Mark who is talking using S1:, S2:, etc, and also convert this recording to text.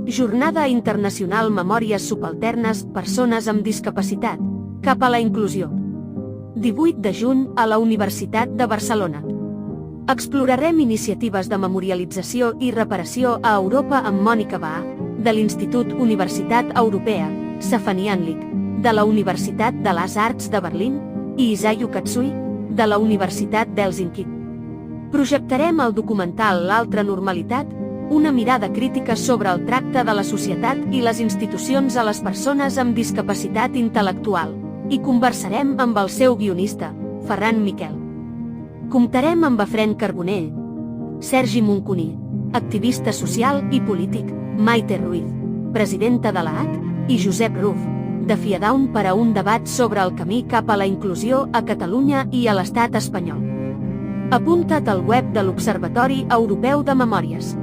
S1: Jornada Internacional Memòries Subalternes Persones amb Discapacitat, cap a la inclusió. 18 de juny a la Universitat de Barcelona. Explorarem iniciatives de memorialització i reparació a Europa amb Mònica Baà, de l'Institut Universitat Europea, Safanianlik, de la Universitat de les Arts de Berlín, i Isayu Katsui, de la Universitat d'Helsinki. Projectarem el documental L'altra normalitat, una mirada crítica sobre el tracte de la societat i les institucions a les persones amb discapacitat intel·lectual, i conversarem amb el seu guionista, Ferran Miquel. Comptarem amb Efren Carbonell, Sergi Moncuní, activista social i polític, Maite Ruiz, presidenta de l'AAT, i Josep Ruf, de Fiadaun per a un debat sobre el camí cap a la inclusió a Catalunya i a l'Estat espanyol. Apunta't al web de l'Observatori Europeu de Memòries.